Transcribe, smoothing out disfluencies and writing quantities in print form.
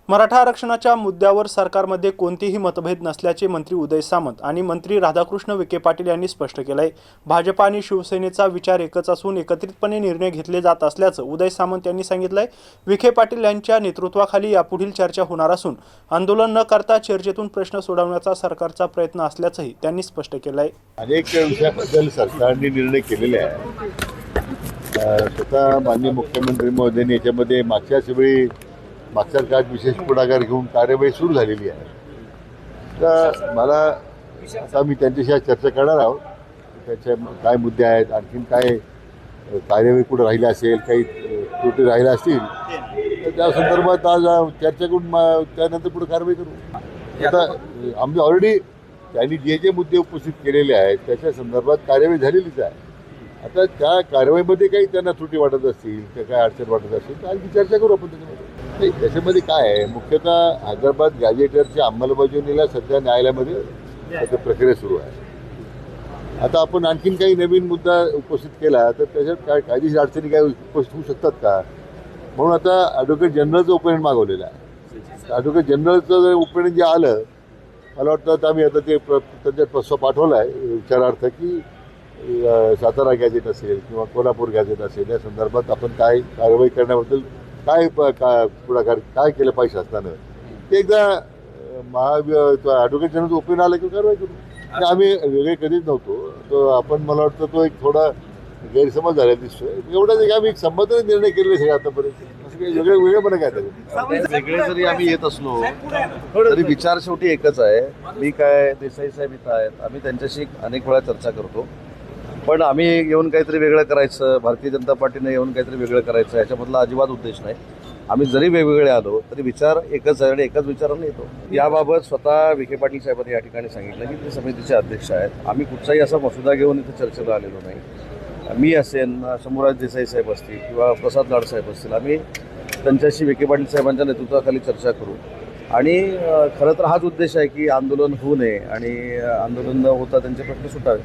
मराठा आरक्षणाच्या मुद्द्यावर सरकारमध्ये कोणतेही मतभेद नसल्याचे मंत्री उदय सामंत आणि मंत्री राधाकृष्ण विखे पाटील यांनी स्पष्ट केले आहे। भाजप आणि शिवसेनेचा विचार एकच असून एकत्रितपणे निर्णय घेतले जात असल्याचं उदय सामंत यांनी सांगितलं आहे। विखे पाटील यांच्या नेतृत्वाखाली यापुढील चर्चा होणार असून आंदोलन न करता चर्चेतून प्रश्न सोडवण्याचा सरकारचा प्रयत्न असल्याचंही त्यांनी स्पष्ट केलं आहे। अनेक विषयाबद्दल सरकारने निर्णय केलेले आहे। स्वतः माननीय मुख्यमंत्री महोदयांनी याच्यामध्ये मागच्या काळात विशेष पुढाकार घेऊन कार्यवाही सुरू झालेली आहे। तर मला आता मी त्यांच्याशी आज चर्चा करणार आहोत। त्याचे काय मुद्दे आहेत, आणखीन काय कार्यवाही कुठं राहिली असेल, काही त्रुटी राहिल्या असतील तर त्या संदर्भात आज चर्चा करून त्यानंतर पुढे कारवाई करू। आता आम्ही ऑलरेडी त्यांनी जे मुद्दे उपस्थित केलेले आहेत त्याच्या संदर्भात कार्यवाही झालेलीच आहे। आता त्या कारवाईमध्ये काही त्यांना त्रुटी वाटत असतील किंवा काय अडचण वाटत असेल तर आणखी चर्चा करू आपण त्याच्यामध्ये। त्याच्यामध्ये काय आहे, मुख्यतः हैदराबाद गॅजेटरच्या अंमलबजावणीला सध्या न्यायालयामध्ये प्रक्रिया सुरू आहे। आता आपण आणखीन काही नवीन मुद्दा उपस्थित केला तर त्याच्यात काय कायदेशीर अडचणी काय उपस्थित होऊ शकतात का, म्हणून आता ॲडव्होकेट जनरलचं ओपिनियन मागवलेलं आहे। ॲडव्होकेट जनरलचं जर ओपिनियन जे आलं, मला वाटतं आम्ही आता ते त्यांच्यात प्रस्ताव पाठवला आहे विचारार्थ की सातारा गॅजेट असेल किंवा कोल्हापूर गॅजेट असेल या संदर्भात आपण काय कारवाई करण्याबद्दल काय पुढाकार काय केलं पाहिजे शासनानं ते एकदा ॲडव्होकेट जनरलचं ओपिनियन आलं की कारवाई करू। आम्ही वेगळे कधीच नव्हतो, तो आपण मला वाटतं तो एक थोडा गैरसमज झाला दिसतोय। एवढाच एक आम्ही संबंधाने निर्णय केलेले सगळे आतापर्यंत, असं काही वेगळेपणा काय त्याच्यात वेगळे जरी आम्ही येत असलो तरी विचार शेवटी एकच आहे। मी काय देसाई साहेब इथं आहेत, आम्ही त्यांच्याशी अनेक वेळा चर्चा करतो, पण आम्ही येऊन काहीतरी वेगळं करायचं, भारतीय जनता पार्टीने येऊन काहीतरी वेगळं करायचं याच्यामधला अजिबात उद्देश नाही। आम्ही जरी वेगवेगळे आलो तरी विचार एकच आहे आणि एकाच विचाराने येतो। याबाबत स्वतः विखे पाटील साहेबांनी या ठिकाणी सांगितलं की ते समितीचे अध्यक्ष आहेत। आम्ही कुठचाही असा मसुदा घेऊन इथे चर्चेला आलेलो नाही। मी असेन, शंभूराज देसाई साहेब असतील किंवा प्रसाद लाड साहेब असतील, आम्ही त्यांच्याशी विखे पाटील साहेबांच्या नेतृत्वाखाली चर्चा करू आणि खरं तर हाच उद्देश आहे की आंदोलन होऊ नये आणि आंदोलन न होता त्यांचे प्रश्न सुटावे।